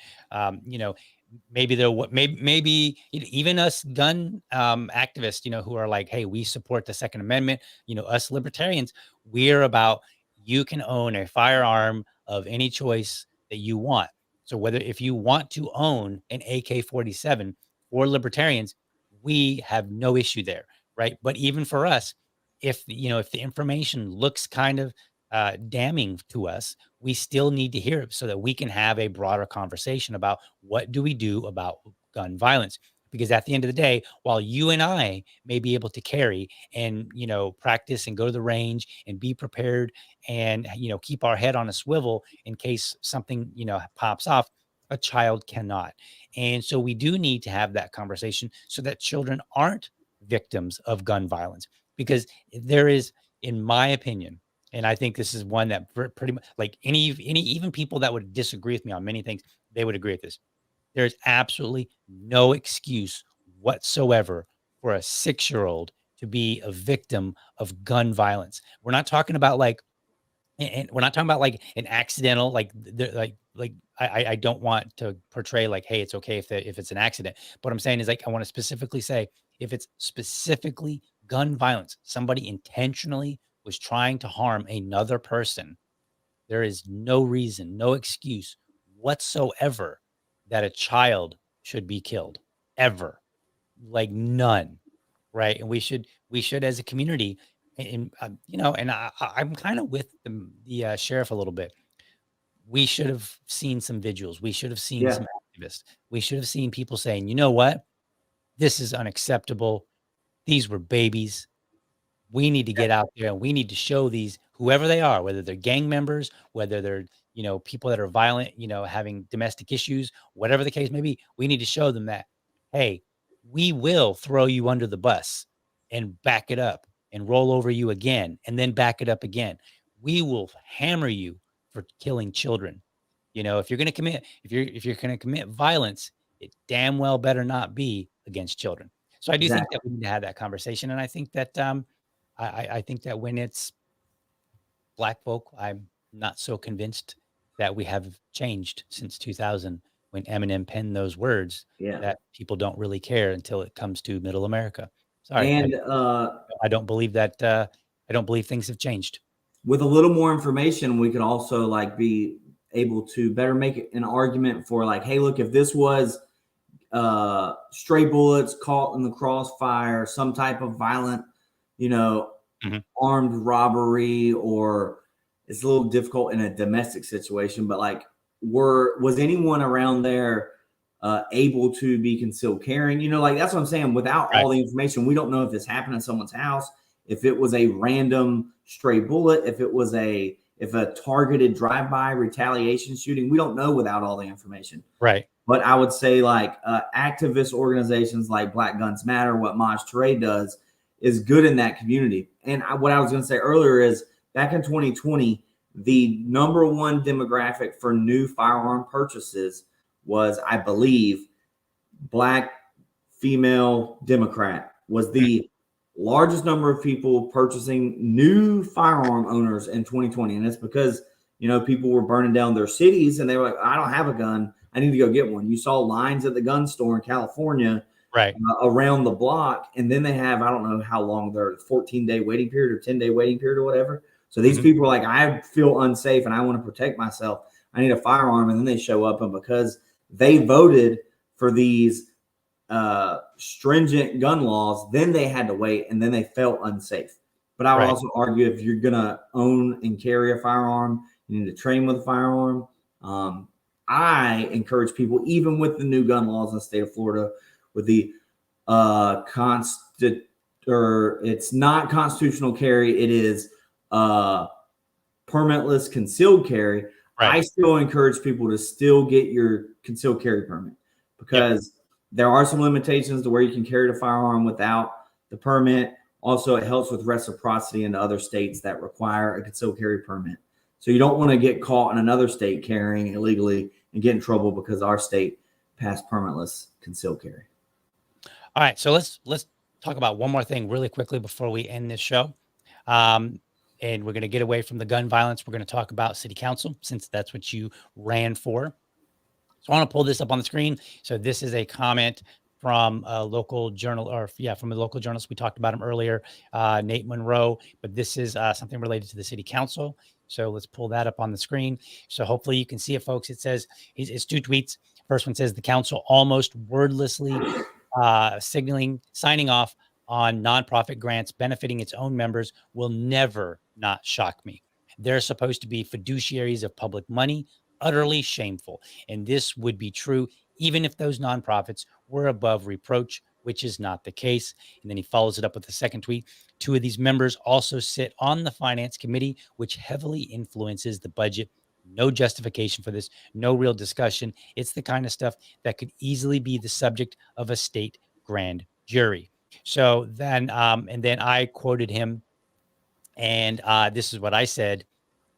Maybe maybe even us gun activists, who are like, hey, we support the Second Amendment. Us libertarians, we're about you can own a firearm of any choice that you want. So if you want to own an AK-47 for libertarians, we have no issue there. Right. But even for us, if the information looks kind of damning to us, we still need to hear it so that we can have a broader conversation about what do we do about gun violence. Because at the end of the day, while you and I may be able to carry and, practice and go to the range and be prepared and, keep our head on a swivel in case something, pops off, a child cannot. And so we do need to have that conversation so that children aren't victims of gun violence, because there is, in my opinion, and I think this is one that pretty much like even people that would disagree with me on many things, they would agree with this. There's absolutely no excuse whatsoever for a 6-year-old to be a victim of gun violence. We're not talking about like, and we're not talking about like an accidental, I don't want to portray like, hey, it's okay if it's an accident. But what I'm saying is like, I want to specifically say if it's specifically gun violence, somebody intentionally was trying to harm another person, there is no reason, no excuse whatsoever that a child should be killed ever. Like none. Right. And we should as a community, and I'm kind of with the sheriff a little bit. We should have seen some vigils. We should have seen some activists. We should have seen people saying, you know what? This is unacceptable. These were babies. We need to get out there and we need to show these, whoever they are, whether they're gang members, whether they're, people that are violent, having domestic issues, whatever the case may be, we need to show them that, hey, we will throw you under the bus and back it up and roll over you again and then back it up again. We will hammer you for killing children. If you're going to commit violence, it damn well better not be against children. So I do think that we need to have that conversation. And I think that, I think that when it's Black folk, I'm not so convinced that we have changed since 2000 when Eminem penned those words. That people don't really care until it comes to Middle America. Sorry, and I don't believe that. I don't believe things have changed. With a little more information, we could also like be able to better make an argument for like, hey, look, if this was stray bullets caught in the crossfire, some type of violent, armed robbery, or it's a little difficult in a domestic situation, but like, was anyone around there able to be concealed carrying? Like that's what I'm saying. Without all the information, we don't know if this happened in someone's house, if it was a random stray bullet, if a targeted drive-by retaliation shooting. We don't know without all the information. Right. But I would say like activist organizations like Black Guns Matter, what Maj Toure does is good in that community. And what I was going to say earlier is back in 2020, the number one demographic for new firearm purchases was, I believe, Black female Democrat was the largest number of people purchasing new firearm owners in 2020. And it's because, people were burning down their cities and they were like, I don't have a gun. I need to go get one. You saw lines at the gun store in California, around the block. And then they have, I don't know how long their 14-day waiting period or 10-day waiting period or whatever. So these people are like, I feel unsafe and I want to protect myself. I need a firearm. And then they show up, and because they voted for these stringent gun laws, then they had to wait and then they felt unsafe. But I would also argue if you're going to own and carry a firearm, you need to train with a firearm. I encourage people, even with the new gun laws in the state of Florida, with the it's not constitutional carry. It is permitless concealed carry. Right. I still encourage people to still get your concealed carry permit, because there are some limitations to where you can carry the firearm without the permit. Also, it helps with reciprocity into other states that require a concealed carry permit. So you don't want to get caught in another state carrying illegally and get in trouble because our state passed permitless concealed carry. All right, so let's talk about one more thing really quickly before we end this show. And we're going to get away from the gun violence. We're going to talk about city council, since that's what you ran for. So I want to pull this up on the screen. So this is a comment from a local journal, from a local journalist. We talked about him earlier, Nate Monroe, but this is something related to the city council. So let's pull that up on the screen. So hopefully you can see it, folks. It says, it's 2 tweets. First one says, the council almost wordlessly signing off on nonprofit grants benefiting its own members will never not shock me. They're supposed to be fiduciaries of public money, utterly shameful. And this would be true even if those nonprofits were above reproach, which is not the case. And then he follows it up with the second tweet. 2 of these members also sit on the finance committee, which heavily influences the budget. No justification for this, no real discussion. It's the kind of stuff that could easily be the subject of a state grand jury. So then, and then I quoted him, and this is what I said.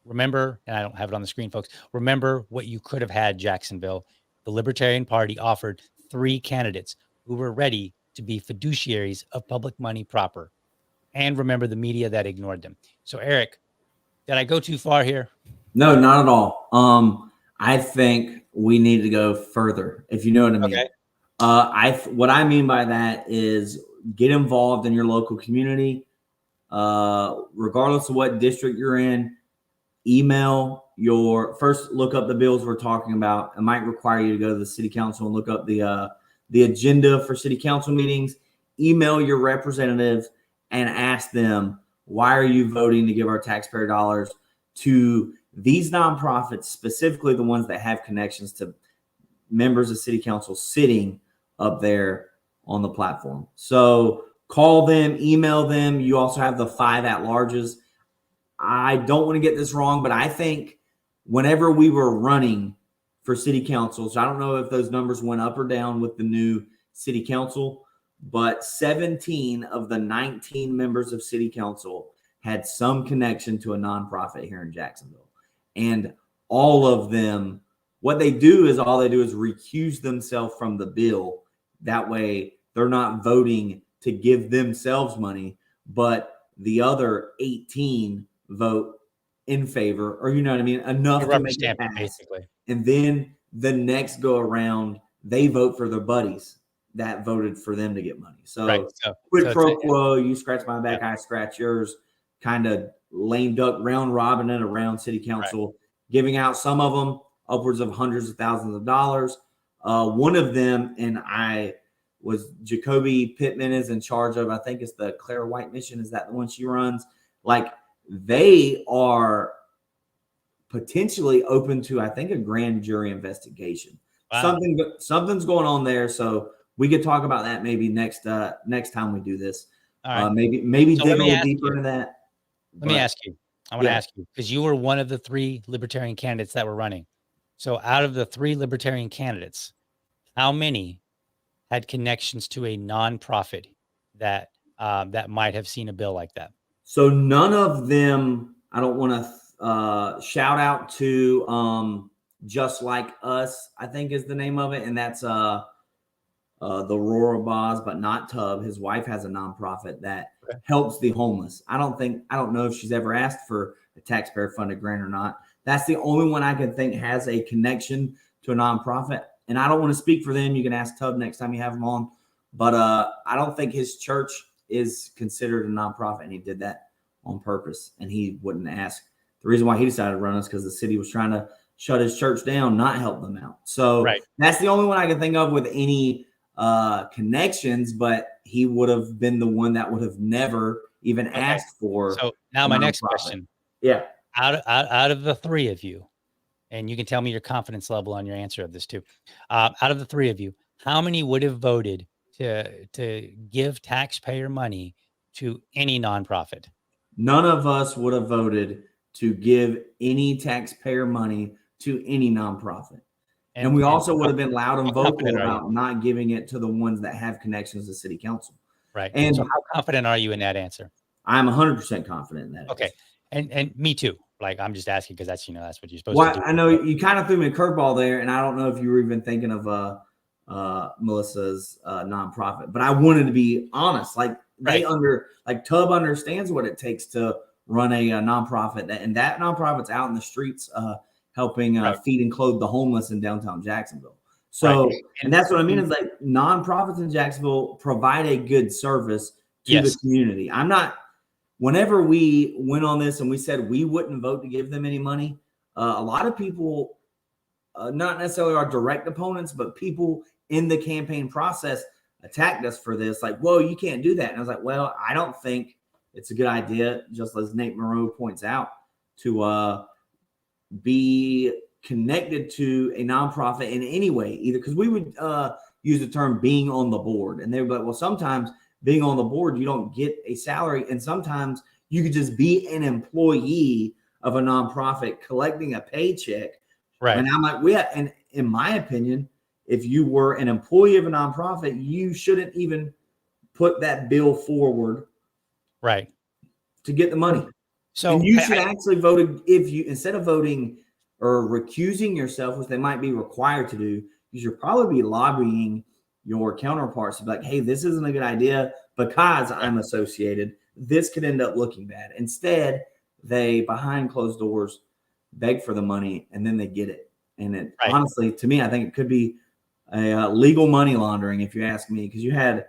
Remember, and I don't have it on the screen, folks. Remember what you could have had, Jacksonville. The Libertarian Party offered 3 candidates who were ready to be fiduciaries of public money proper. And remember the media that ignored them. So, Eric, did I go too far here? No, not at all. I think we need to go further, if you know what I mean. Okay. What I mean by that is get involved in your local community, regardless of what district you're in. Email first look up the bills we're talking about. It might require you to go to the city council and look up the agenda for city council meetings. Email your representative and ask them, why are you voting to give our taxpayer dollars to these nonprofits, specifically the ones that have connections to members of city council sitting up there on the platform? So call them, email them. You also have the 5 at-larges. I don't want to get this wrong, but I think whenever we were running for city council, so I don't know if those numbers went up or down with the new city council, but 17 of the 19 members of city council had some connection to a nonprofit here in Jacksonville. And all of them, what they do is recuse themselves from the bill. That way they're not voting to give themselves money, but the other 18 vote in favor, or you know what I mean, enough to make it pass. Basically. And then the next go around, they vote for their buddies that voted for them to get money. So, quid pro quo, you scratch my back, I scratch yours, kind of lame duck round robin it around city council, giving out some of them upwards of hundreds of thousands of dollars. One of them, and Jacoby Pittman is in charge of, I think it's the Claire White Mission. Is that the one she runs? Like, they are potentially open to, I think, a grand jury investigation. Wow. Something's going on there. So we could talk about that maybe next time we do this. All right. Maybe dig a little deeper into that. Let me ask you. I want to ask you, because you were one of the 3 Libertarian candidates that were running. So out of the 3 Libertarian candidates, how many had connections to a nonprofit that might have seen a bill like that? So none of them. I don't want to shout out to Just Like Us, I think is the name of it, and that's the Aurora Boz, but not Tub. His wife has a nonprofit that helps the homeless. I don't know if she's ever asked for a taxpayer funded grant or not. That's the only one I can think has a connection to a nonprofit. And I don't want to speak for them. You can ask Tub next time you have him on. But I don't think his church is considered a nonprofit, and he did that on purpose. And he wouldn't ask. The reason why he decided to run is because the city was trying to shut his church down, not help them out. So that's the only one I can think of with any connections, but he would have been the one that would have never even asked for. So now my next question. Yeah. Out of the 3 of you, and you can tell me your confidence level on your answer of this too. Out of the 3 of you, how many would have voted to give taxpayer money to any nonprofit? None of us would have voted to give any taxpayer money to any nonprofit. And we also would have been loud and vocal about not giving it to the ones that have connections to city council. Right. And so how confident are you in that answer? I'm 100% confident in that. Okay. And me too. Like, I'm just asking because that's, that's what you're supposed to do. I know you kind of threw me a curveball there, and I don't know if you were even thinking of Melissa's nonprofit, but I wanted to be honest. Like, Tubb understands what it takes to run a nonprofit, and that nonprofit's out in the streets helping feed and clothe the homeless in downtown Jacksonville. So, and that's what I mean is like nonprofits in Jacksonville provide a good service to the community. Whenever we went on this and we said we wouldn't vote to give them any money, a lot of people, not necessarily our direct opponents, but people in the campaign process attacked us for this. Like, whoa, you can't do that. And I was like, well, I don't think it's a good idea, just as Nate Moreau points out, to be connected to a nonprofit in any way, either because we would use the term being on the board. And they were like, well, sometimes being on the board, you don't get a salary. And sometimes you could just be an employee of a nonprofit collecting a paycheck. Right. And I'm like, and in my opinion, if you were an employee of a nonprofit, you shouldn't even put that bill forward. Right. To get the money. So and you should actually vote if you, instead of voting or recusing yourself, which they might be required to do, you should probably be lobbying your counterparts to be like, hey, this isn't a good idea because I'm associated. This could end up looking bad. Instead, they, behind closed doors, beg for the money and then they get it. And it honestly, to me, I think it could be a legal money laundering, if you ask me, because you had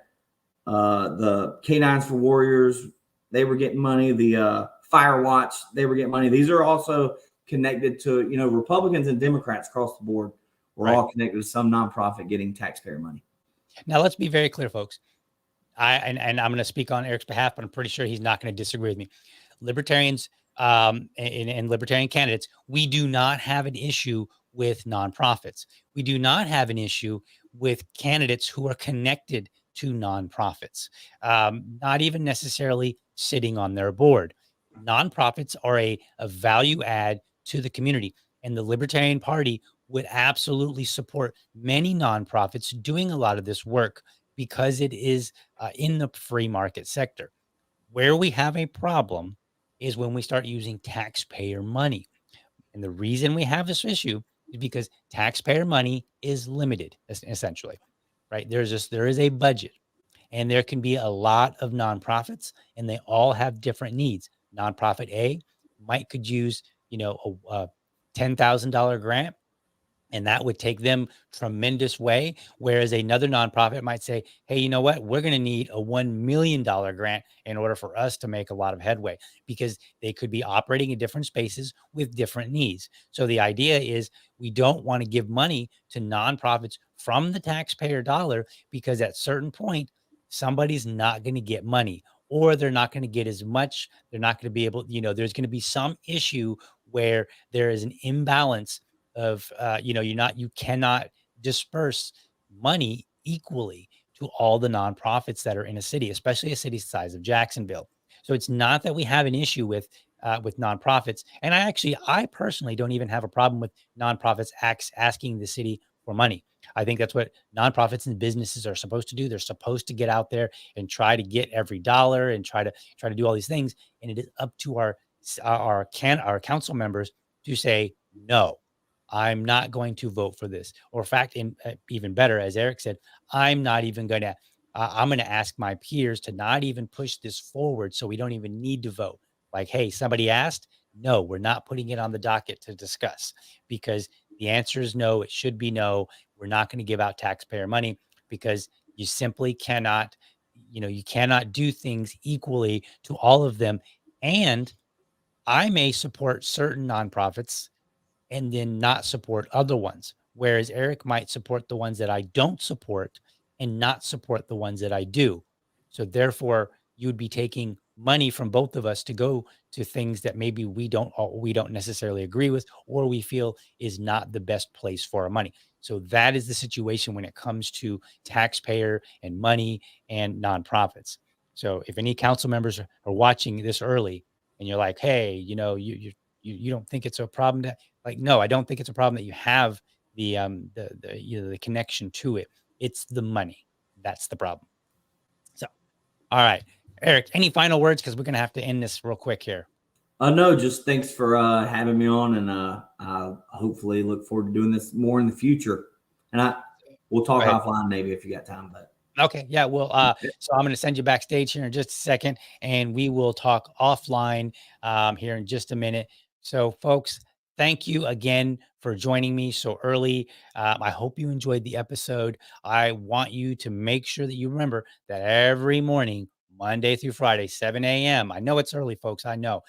the K9s for Warriors, they were getting money. The Fire Watch, they were getting money. These are also connected to, Republicans and Democrats across the board were all connected to some nonprofit getting taxpayer money. Now, let's be very clear, folks. And I'm going to speak on Eric's behalf, but I'm pretty sure he's not going to disagree with me. Libertarians and libertarian candidates, we do not have an issue with nonprofits. We do not have an issue with candidates who are connected to nonprofits, not even necessarily sitting on their board. Nonprofits are a value add to the community, and the Libertarian Party would absolutely support many nonprofits doing a lot of this work because it is in the free market sector. Where we have a problem is when we start using taxpayer money. And the reason we have this issue is because taxpayer money is limited, essentially, right? There is a budget, and there can be a lot of nonprofits, and they all have different needs. Nonprofit A could use, a $10,000 grant, and that would take them tremendous way. Whereas another nonprofit might say, hey, you know what? We're going to need a $1 million grant in order for us to make a lot of headway, because they could be operating in different spaces with different needs. So the idea is we don't want to give money to nonprofits from the taxpayer dollar, because at a certain point, somebody's not going to get money, or they're not going to get as much. They're not going to be able, there's going to be some issue where there is an imbalance of, you cannot disperse money equally to all the nonprofits that are in a city, especially a city size of Jacksonville. So it's not that we have an issue with nonprofits. And I personally don't even have a problem with nonprofits asking the city for money. I think that's what nonprofits and businesses are supposed to do. They're supposed to get out there and try to get every dollar and try to do all these things. And it is up to our council members to say, no, I'm not going to vote for this. Or in fact, even better, as Eric said, I'm not even going to, I'm going to ask my peers to not even push this forward, so we don't even need to vote. Like, hey, somebody asked. No, we're not putting it on the docket to discuss, because the answer is no. It should be no. We're not going to give out taxpayer money, because you simply cannot, you cannot do things equally to all of them. And I may support certain nonprofits and then not support other ones, whereas Eric might support the ones that I don't support and not support the ones that I do. So therefore, you'd be taking money from both of us to go to things that maybe we don't necessarily agree with, or we feel is not the best place for our money. So that is the situation when it comes to taxpayer and money and nonprofits. So if any council members are watching this early and you're like, hey, you don't think it's a problem to, like, no, I don't think it's a problem that you have the connection to it. It's the money. That's the problem. So, all right, Eric, any final words? Because we're going to have to end this real quick here. No, just thanks for having me on, and I hopefully look forward to doing this more in the future. And we'll talk offline maybe if you got time. But okay, yeah, well, so I'm going to send you backstage here in just a second, and we will talk offline here in just a minute. So, folks, thank you again for joining me so early. I hope you enjoyed the episode. I want you to make sure that you remember that every morning, Monday through Friday, 7 a.m. I know it's early, folks. I know.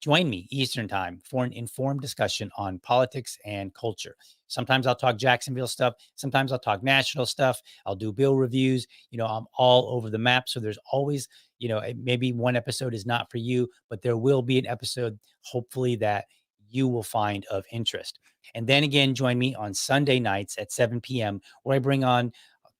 Join me Eastern time for an informed discussion on politics and culture. Sometimes I'll talk Jacksonville stuff. Sometimes I'll talk national stuff. I'll do bill reviews. I'm all over the map. So there's always, maybe one episode is not for you, but there will be an episode, hopefully, that you will find of interest. And then again, join me on Sunday nights at 7 p.m., where I bring on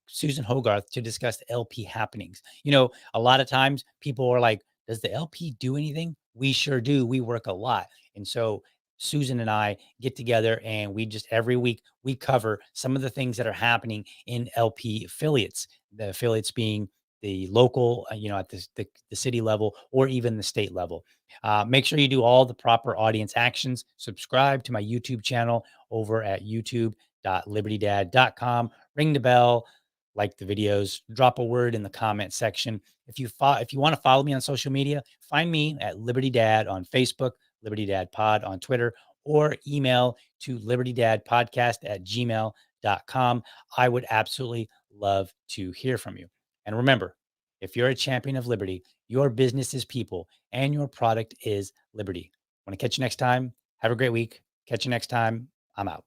Susan Hogarth to discuss LP happenings. A lot of times people are like, does the LP do anything? We sure do. We work a lot. And so Susan and I get together and we just every week we cover some of the things that are happening in LP affiliates, the affiliates being the local, at the city level or even the state level. Make sure you do all the proper audience actions. Subscribe to my YouTube channel over at youtube.libertydad.com. Ring the bell, like the videos, drop a word in the comment section. If you want to follow me on social media, find me at Liberty Dad on Facebook, Liberty Dad Pod on Twitter, or email to libertydadpodcast@gmail.com. I would absolutely love to hear from you. And remember, if you're a champion of liberty, your business is people and your product is liberty. Want to catch you next time? Have a great week. Catch you next time. I'm out.